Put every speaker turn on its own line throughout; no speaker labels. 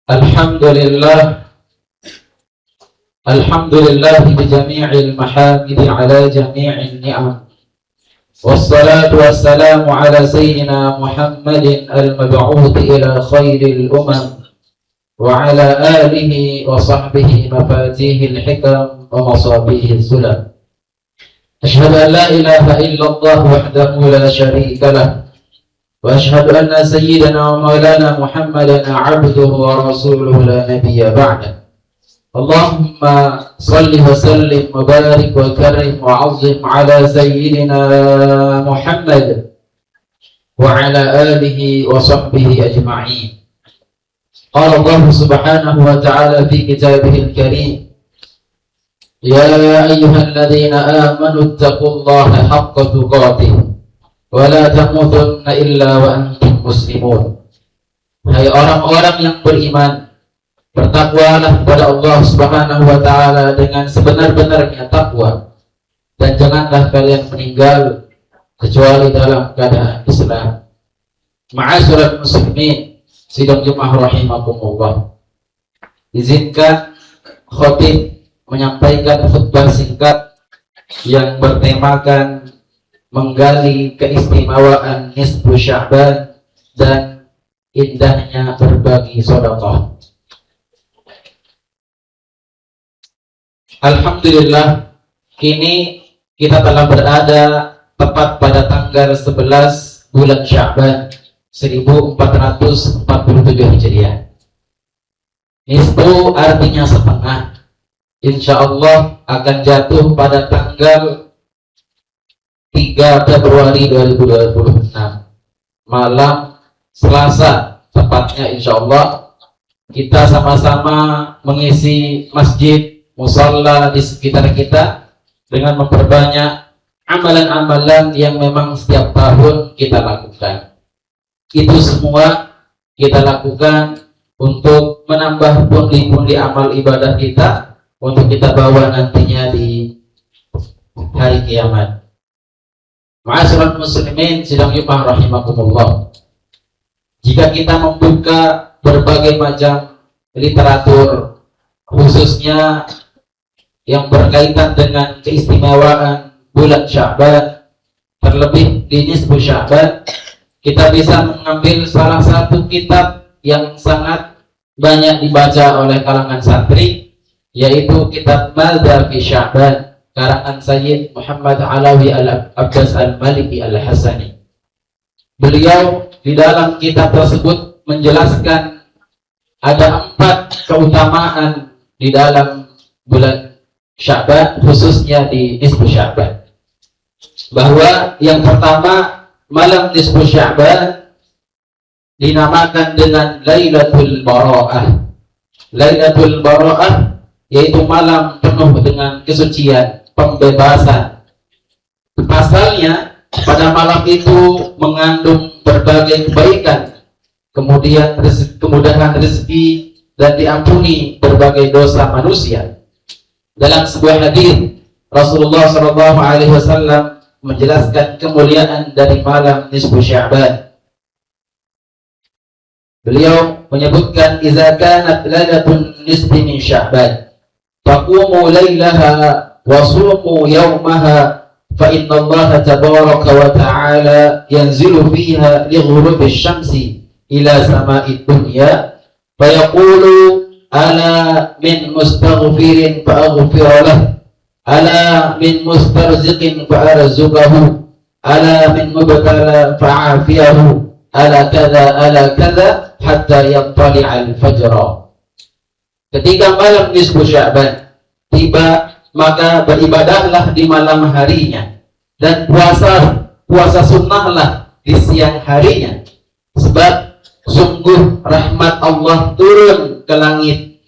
Alhamdulillah, alhamdulillah bijami'il mahamidi ala jami'in ni'am. Wassalatu wassalamu ala sayyidina Muhammadin al-mab'uthi ila khairil umam wa ala alihi wa sahbihi mafatihil hikam wa masabihil sulam. Ashhadu an la ilaha illallah wahdahu la sharika lah wa ashhadu anna sayyidina wa maulana Muhammadan abduhu wa rasuluhu la nabiyya ba'da. Allahumma salli wa sallim wa barik wa karim wa azim ala sayyidina Muhammad wa ala alihi wa sahbihi ajma'in. Qala Allah subhanahu wa ta'ala fi kitabihil karim, ya ayyuhalladzina amanu ittaqullaha haqqa tuqatih wa la tamutunna illa wa antum muslimun. Hai orang-orang yang beriman, bertakwalah kepada Allah Subhanahu wa taala dengan sebenar-benarnya takwa, dan janganlah kalian meninggal kecuali dalam keadaan Islam. Ma'asyiral muslimin, sidang Jumat rahimakumullah. Izinkan khatib menyampaikan khutbah singkat yang bertemakan menggali keistimewaan nisfu Sya'ban dan indahnya berbagi sedekah. Alhamdulillah, kini kita telah berada tepat pada tanggal 11 bulan Sya'ban 1447 Hijriah. Nisfu artinya setengah. Insya Allah akan jatuh pada tanggal 3 Februari 2026 malam Selasa tepatnya. Insya Allah kita sama-sama mengisi masjid musalla di sekitar kita dengan memperbanyak amalan-amalan yang memang setiap tahun kita lakukan. Itu semua kita lakukan untuk menambah pundi-pundi amal ibadah kita untuk kita bawa nantinya di hari kiamat. Ma'asyiral muslimin, sidang Jumat rahimakumullah. Jika kita membuka berbagai macam literatur, khususnya yang berkaitan dengan keistimewaan bulan Sya'ban, terlebih di nisfu Sya'ban, kita bisa mengambil salah satu kitab yang sangat banyak dibaca oleh kalangan santri, yaitu kitab Madza fi Sya'ban karangan Sayyid Muhammad Alawi Al-Abbas Al-Maliki Al-Hasani. Beliau di dalam kitab tersebut menjelaskan ada 4 keutamaan di dalam bulan Sya'ban, khususnya di nisfu Sya'ban. Bahwa yang pertama, malam nisfu Sya'ban dinamakan dengan Lailatul Bara'ah. Lailatul Bara'ah yaitu malam penuh dengan kesucian, pembebasan. Pasalnya pada malam itu mengandung berbagai kebaikan, kemudian kemudahan rezeki, dan diampuni berbagai dosa manusia. Dalam sebuah hadis Rasulullah SAW menjelaskan kemuliaan dari malam nisfu Sya'ban. Beliau menyebutkan, "Idza kanat lailatul nisfi min Sya'ban, faqumu lailaha wa sumu yawmaha, fa inna Allah tabaraka wa ta'ala yanzilu fiha li ghurubi syamsi ila sama'id dunya, fa yaqulu ala min mustaghfirin fa'aghfir lah, ala min mustarziqin fa'arzuqahu, ala min mubtala fa'afiyahu, ala kadza hatta yattali'al fajra." Ketika malam nisfu Sya'ban tiba, maka beribadahlah di malam harinya, dan puasa sunnahlah di siang harinya, sebab sungguh rahmat Allah turun ke langit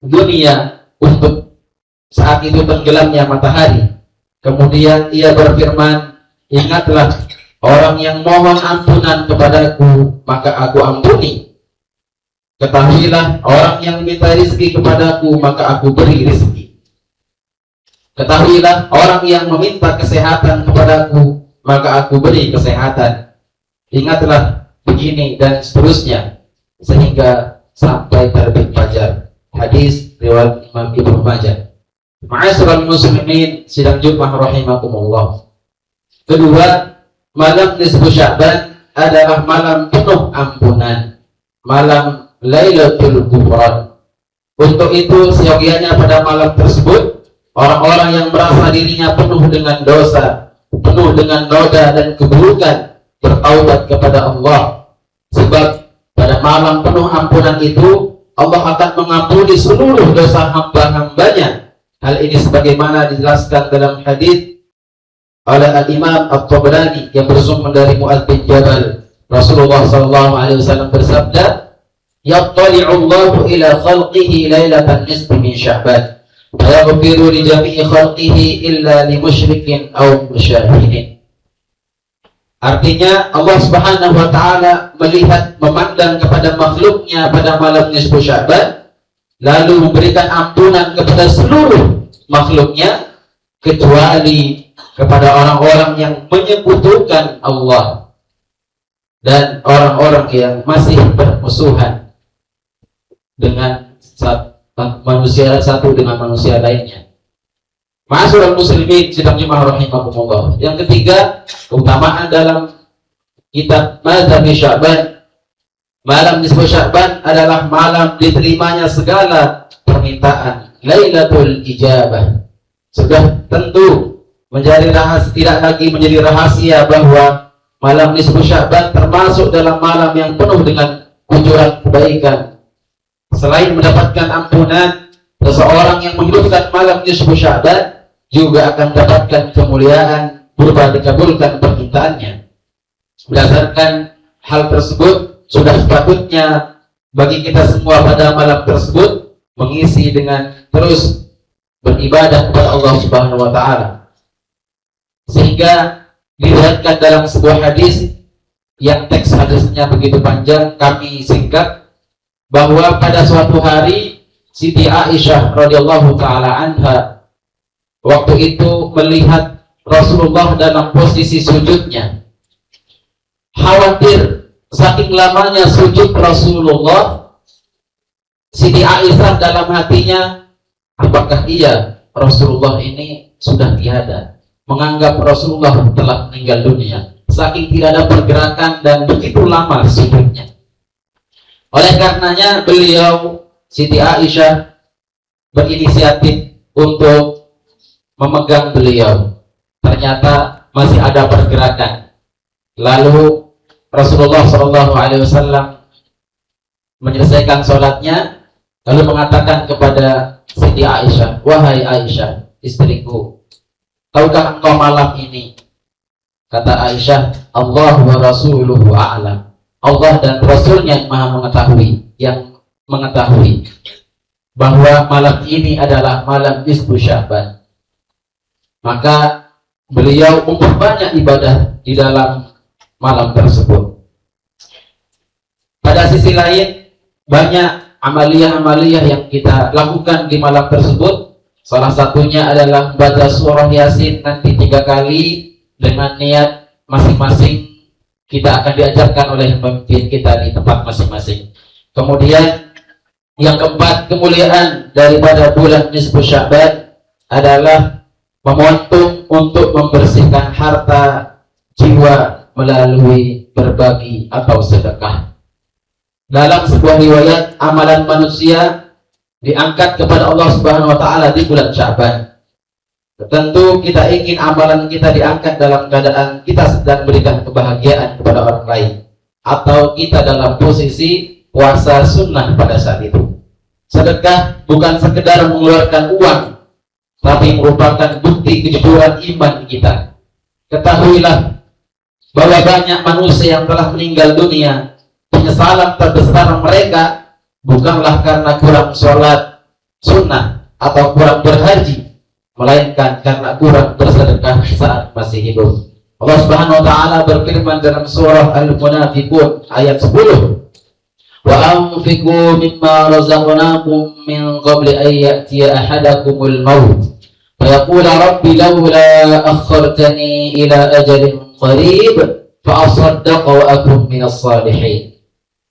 dunia untuk saat itu tenggelamnya matahari. Kemudian ia berfirman, "Ingatlah, orang yang mohon ampunan kepadaku, maka aku ampuni. Ketahuilah, orang yang minta rezeki kepadaku, maka aku beri rezeki." Ketahuilah, orang yang meminta kesehatan kepadaku, maka aku beri kesehatan. Ingatlah begini dan seterusnya sehingga sampai terbit fajar. Hadis riwayat Imam Ibnu Majah. Ma'asyiral muslimin sidang Jumat rahimakumullah. Kedua, malam nisfu Sya'ban adalah malam penuh ampunan, malam Lailatul Ghufran. Untuk itu seyogianya pada malam tersebut orang-orang yang merasa dirinya penuh dengan dosa, penuh dengan noda dan keburukan, bertaubat kepada Allah. Sebab pada malam penuh ampunan itu Allah akan mengampuni seluruh dosa hamba-hambanya. Hal ini sebagaimana dijelaskan dalam hadis oleh Al-Imam At-Tabrani yang bersumber dari Mu'adz bin Jabal. Rasulullah SAW bersabda, "Yattali'u Allahu ila khalqihi lailatan nisfi min Sya'ban, fa yaghfiru li jami'i khalqihi illa li musyrikin aw musyahidin." Artinya Allah Subhanahu wa taala melihat, memandang kepada makhluknya pada malam nisfu Sya'ban, lalu memberikan ampunan kepada seluruh makhluknya kecuali kepada orang-orang yang menyekutukan Allah dan orang-orang yang masih bermusuhan dengan manusia satu dengan manusia lainnya. Ma'asyiral muslimin sidang Jumat rahimakumullah. Yang ketiga, keutamaan dalam kitab Mazhab Sya'ban. Malam nisfu Sya'ban adalah malam diterimanya segala permintaan, Lailatul Ijabah. Sudah tentu menjadi rahasia, tidak lagi menjadi rahasia bahwa malam nisfu Sya'ban termasuk dalam malam yang penuh dengan kucuran kebaikan. Selain mendapatkan ampunan, seseorang yang menghidupkan malam nisfu Sya'ban juga akan mendapatkan kemuliaan berupa dikabulkan permintaannya. Berdasarkan hal tersebut, sudah sepatutnya bagi kita semua pada malam tersebut mengisi dengan terus beribadah kepada Allah Subhanahu wa taala. Sehingga diriwayatkan dalam sebuah hadis yang teks hadisnya begitu panjang, kami singkat, bahwa pada suatu hari Siti Aisyah radhiyallahu taala anha waktu itu melihat Rasulullah dalam posisi sujudnya. Khawatir saking lamanya sujud Rasulullah, Siti Aisyah dalam hatinya, apakah iya Rasulullah ini sudah tiada, menganggap Rasulullah telah meninggal dunia, saking tidak ada pergerakan dan begitu lama sujudnya. Oleh karenanya beliau, Siti Aisyah, berinisiatif untuk memegang beliau. Ternyata masih ada pergerakan. Lalu Rasulullah SAW menyelesaikan sholatnya, lalu mengatakan kepada Siti Aisyah, "Wahai Aisyah, istriku, tahukah engkau malam ini?" Kata Aisyah, "Allah wa rasuluhu a'lam." Allah dan Rasulnya yang maha mengetahui bahwa malam ini adalah malam nisfu Sya'ban. Maka beliau memperbanyak ibadah di dalam malam tersebut. Pada sisi lain, banyak amaliyah-amaliyah yang kita lakukan di malam tersebut. Salah satunya adalah baca surah Yasin nanti 3 kali dengan niat masing-masing kita akan diajarkan oleh pemimpin kita di tempat masing-masing. Kemudian yang keempat, kemuliaan daripada bulan nisfu Sya'ban adalah memontung untuk membersihkan harta jiwa melalui berbagi atau sedekah. Dalam sebuah riwayat, amalan manusia diangkat kepada Allah Subhanahu wa taala di bulan Sya'ban. Tentu kita ingin amalan kita diangkat dalam keadaan kita sedang berikan kebahagiaan kepada orang lain, atau kita dalam posisi puasa sunnah pada saat itu. Sedekah bukan sekedar mengeluarkan uang, tapi merupakan bukti kejujuran iman kita. Ketahuilah bahwa banyak manusia yang telah meninggal dunia, penyesalan terbesar mereka bukanlah karena kurang sholat sunnah atau kurang berhaji, melainkan karena kurang bersedekah saat masih hidup. Allah Subhanahu wa taala berfirman dalam surah Al-Munafiqun ayat 10, "Wa anfiqu mimma razaqnakum min qabli an ya'tiya ahadakumul maut فيقول رب لولا أخرتني إلى أجل قريب فأصدق وأكن من الصالحين.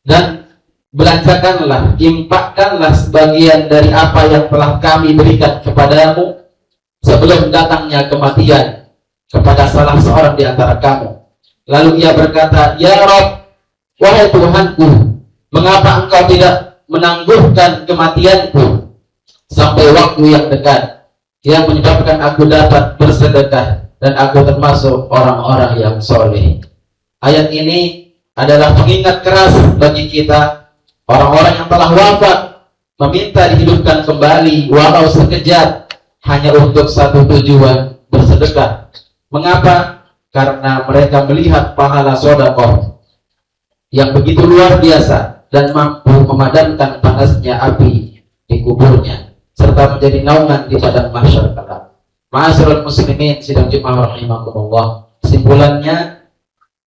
Dan belanjakanlah, infakkanlah sebagian dari apa yang telah kami berikan kepadamu sebelum datangnya kematian kepada salah seorang di antara kamu. Lalu ia berkata, Ya Rabb, wahai Tuhanku, mengapa engkau tidak menangguhkan kematianku sampai waktu yang dekat, yang menyebabkan aku dapat bersedekah dan aku termasuk orang-orang yang soleh. Ayat ini adalah pengingat keras bagi kita, orang-orang yang telah wafat, meminta dihidupkan kembali walau sekejap hanya untuk satu tujuan, bersedekah. Mengapa? Karena mereka melihat pahala sedekah yang begitu luar biasa dan mampu memadamkan panasnya api di kuburnya serta menjadi naungan di padang mahsyar kelak. Ma'asyiral muslimin sidang Jumat rahimakumullah. Kesimpulannya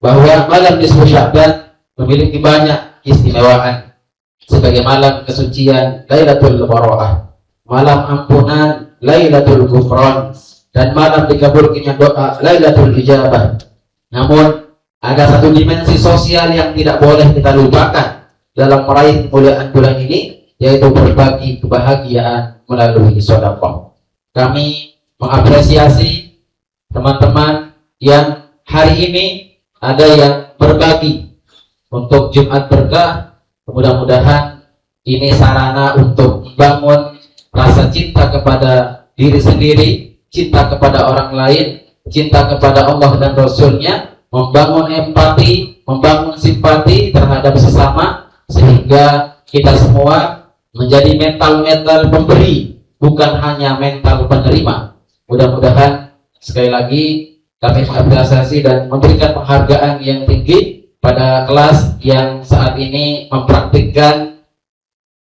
bahwa malam nisfu Sya'ban memiliki banyak keistimewaan sebagai malam kesucian Lailatul Bara'ah, malam ampunan Lailatul Ghufran, dan malam dikabulkannya doa Lailatul Ijabah. Namun ada satu dimensi sosial yang tidak boleh kita lupakan dalam meraih kemuliaan bulan ini, yaitu berbagi kebahagiaan melalui sedekah. Kami mengapresiasi teman-teman yang hari ini ada yang berbagi untuk Jumat Berkah. Mudah-mudahan ini sarana untuk membangun rasa cinta kepada diri sendiri, cinta kepada orang lain, cinta kepada Allah dan Rasul-Nya, membangun empati, membangun simpati terhadap sesama, sehingga kita semua menjadi mental pemberi, bukan hanya mental penerima. Mudah-mudahan sekali lagi kami mengapresiasi dan memberikan penghargaan yang tinggi pada kelas yang saat ini mempraktikkan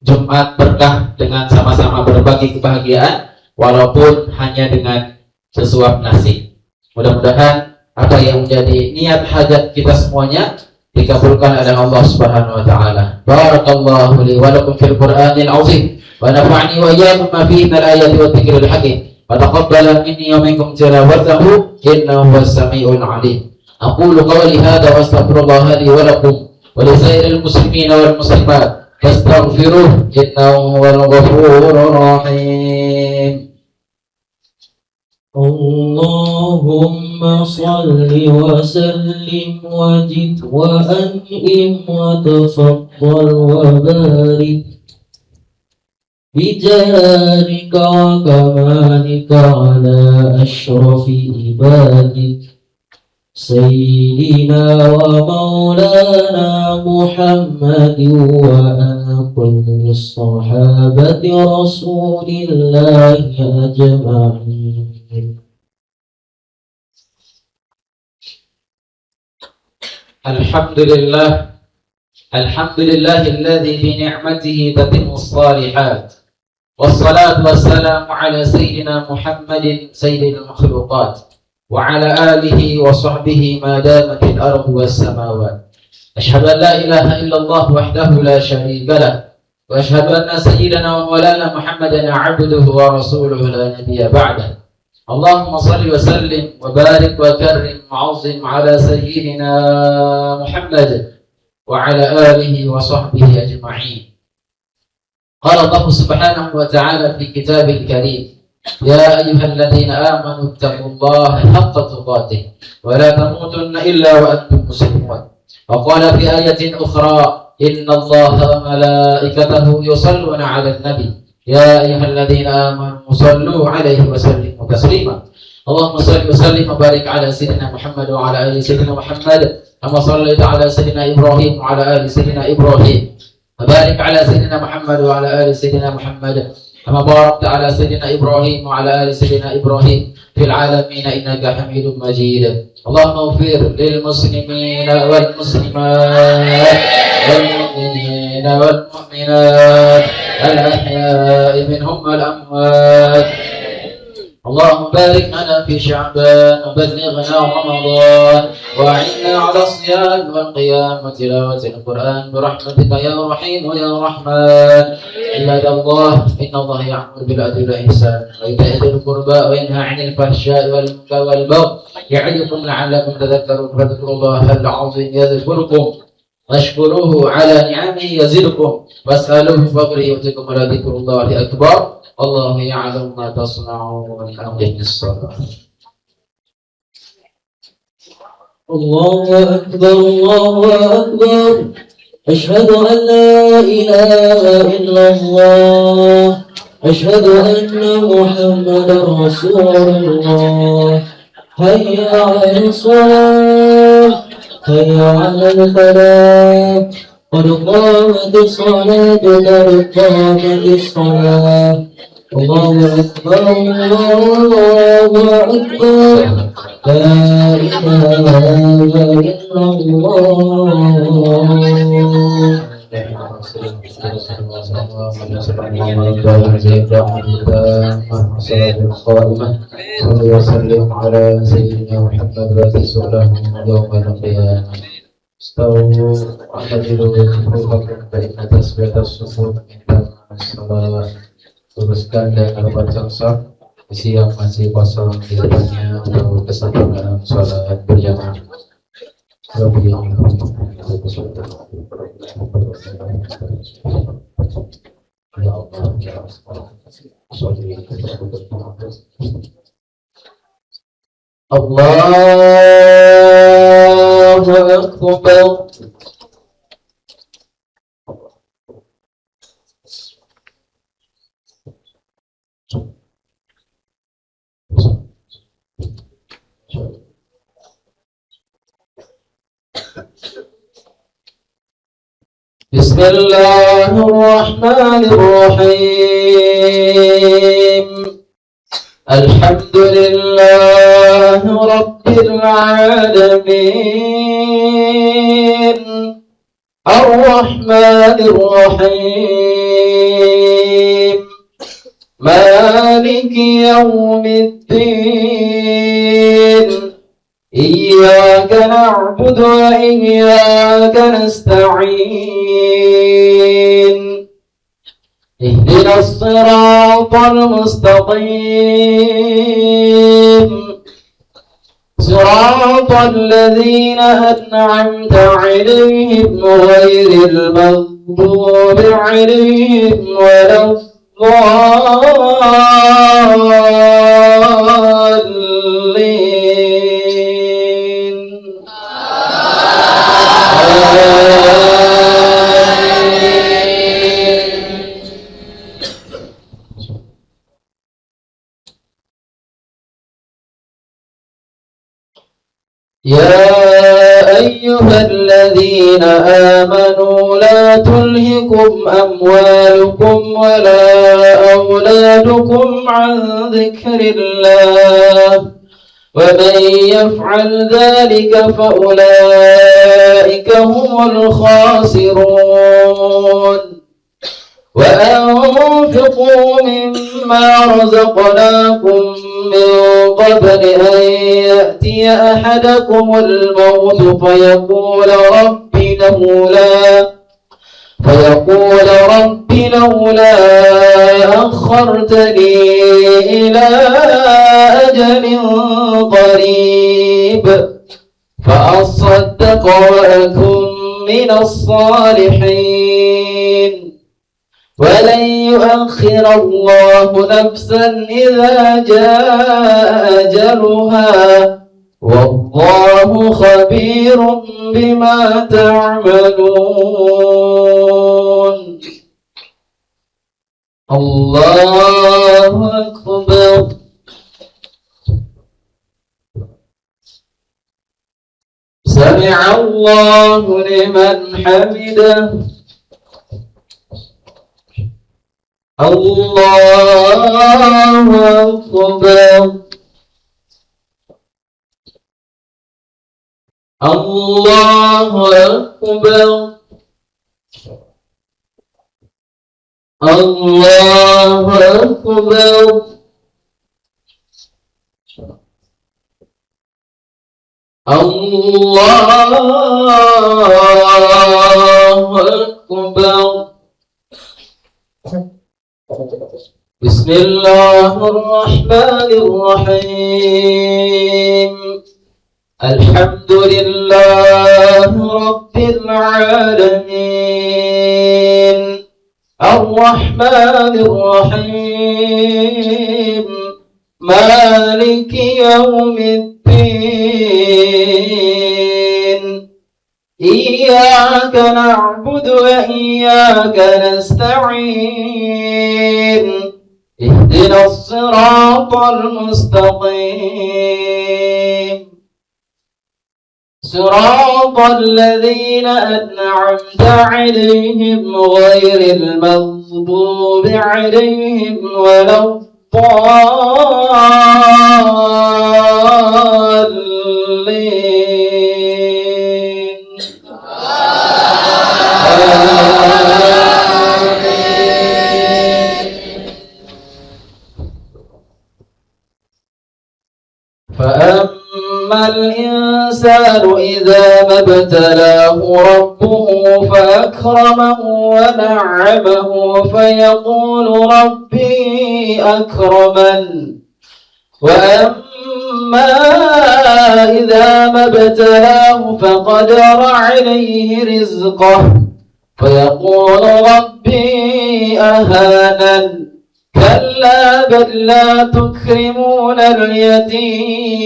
Jumat Berkah dengan sama-sama berbagi kebahagiaan, walaupun hanya dengan sesuap nasi. Mudah-mudahan apa yang menjadi niat hajat kita semuanya dikabulkan oleh Allah Subhanahu wa taala. Barakallahu li wa lakum fil Qur'anil azim wa nafa'ani wa iyyakum ma fihi minal ayati wat dzikril hakim. وتقبل مني ومنكم تلاوته إنه هو السميع العليم. أقول قولي هذا وأستغفر الله لي ولكم ولسائر المسلمين والمسلمات فاستغفروه إنه هو الغفور الرحيم.
اللهم صل وسلم وزد وأنعم وتفضل وبارك بجلالك وكمالك على أشرف عبادك سيدنا ومولانا محمد وعلى كل الصحابة رسول الله أجمعين.
الحمد لله الذي بنعمته تتم الصالحات، والصلاة والسلام على سيدنا محمد سيد المخلوقات وعلى آله وصحبه ما دامت الأرض والسماوات. أشهد أن لا إله إلا الله وحده لا شريك له، وأشهد أن سيدنا ومولانا محمدا عبده ورسوله لا نبي بعده. اللهم صل وسلم وبارك وكرم وعظم على سيدنا محمد وعلى آله وصحبه أجمعين. قال الله سبحانه وتعالى في كتابه الكريم: يا أيها الذين آمنوا اتقوا الله حق تقاته ولا تموتن إلا وأنتم مسلمون. وقال في آية أخرى: إن الله وملائكته يصلون على النبي يا أيها الذين آمنوا صلوا عليه وسلموا تسليما. اللهم صل وسلم وبارك على سيدنا محمد وعلى آل سيدنا محمد كما صليت على سيدنا إبراهيم وعلى آل سيدنا إبراهيم، وبارك على سيدنا محمد وعلى آل سيدنا محمد كما باركت على سيدنا إبراهيم وعلى آل سيدنا إبراهيم في العالمين إنك حميد مجيد. اللهم اغفر للمسلمين والمسلمات والمؤمنين والمؤمنات الأحياء منهم والأموات. اللهم بارك لنا في شعبان وبلغنا رمضان وأعنا على الصيام والقيام وتلاوة القرآن برحمتك يا رحيم يا رحمن. عباد الله، إن الله يأمر بالعدل والإحسان وإيتاء ذي القربى وينهى عن الفحشاء والمنكر والبغي يعظكم لعلكم تذكرون. فاذكروا الله العظيم يذكركم واشكروه على نعمه يزدكم واسألوه فضله يؤتكم ولذكر الله أكبر. الله يعلم ما تصنعون. أقم الصلاة.
الله أكبر الله أكبر. أشهد أن لا إله إلا الله. أشهد أن محمدا رسول الله. هيا على الصلاة هيا على الفلاح قد قامت الصلاة قد قامت الصلاة. الله أكبر الله أكبر. لا إله إلا الله.
صلى وسلم على سيدنا محمد رسول يوم القيامة. استووا واعتدلوا صفوفكم فإن تسوية الصفوف من تمام الصلاة. Teruskan dan baca saf isi yang masih kosong di depannya untuk kesempatan sholat berjamaah. Ya Allah, ya Allah. Allahu Akbar. بسم الله الرحمن الرحيم. الحمد لله رب العالمين الرحمن الرحيم مالك يوم الدين. إياك نعبد وإياك نستعين. اهدنا الصراط المستقيم صراط الذين أنعمت عليهم غير المغضوب عليهم ولا الضالين. يا أيها الذين آمنوا لا تلهكم أموالكم ولا أولادكم عن ذكر الله ومن يفعل ذلك فأولئك هم الخاسرون. وأنفقوا مما رزقناكم من قبل أن يأتي أحدكم الموت فيقول رب لولا أخرتني إلى أجل قريب فأصدق وأكن من الصالحين. ولن يؤخر الله نفسا إذا جاء أجلها والله خبير بما تعملون. الله أكبر. سمع الله لمن حمده. الله أكبر. الله أكبر. الله أكبر.
الله أكبر. بسم الله الرحمن الرحيم. الحمد لله رب العالمين الرحمن الرحيم مالك يوم الدين إياك نعبد وإياك نستعين اهدنا الصراط المستقيم صراط الذين أنعمت عليهم غير المغضوب عليهم ولا الضالين. فأما الإنسان إذا ما ابتلاه ربه فأكرمه ونعمه فيقول ربي أكرمن وأما إذا ما ابتلاه فقدر عليه رزقه فيقول ربي أهانن كلا بل لا تكرمون اليتيم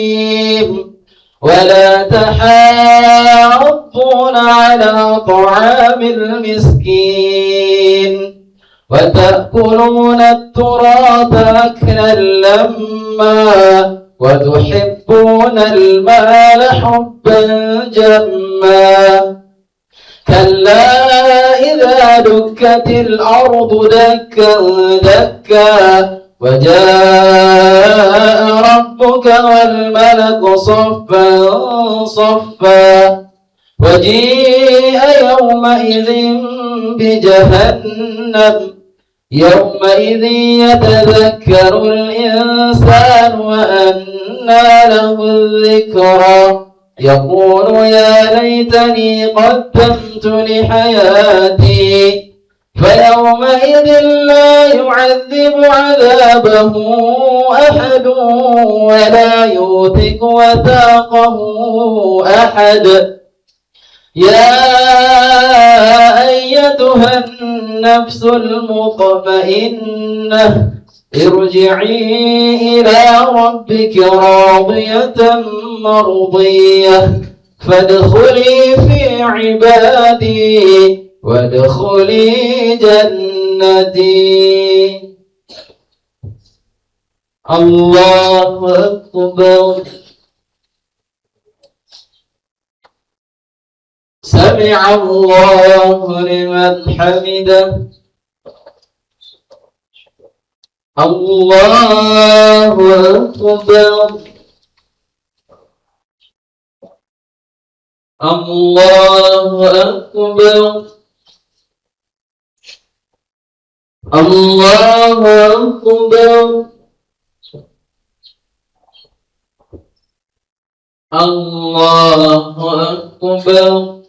ولا تحاضون على طعام المسكين وتأكلون التراث أكلا لما وتحبون المال حبا جما كلا إذا دكت الأرض دكا دكا وجاء ربك والملك صفا صفا وجيء يومئذ بجهنم يومئذ يتذكر الإنسان وأنى له الذكرى يقول يا ليتني قدمت لحياتي فيومئذ لا يعذب عذابه أحد ولا يوثق وثاقه أحد. يا أيتها النفس المطمئنة ارجعي إلى ربك راضية مرضية فادخلي في عبادي وادخلي جنتي. الله أكبر. سمع الله لمن حمده. الله أكبر. الله أكبر. الله أكبر. الله أكبر.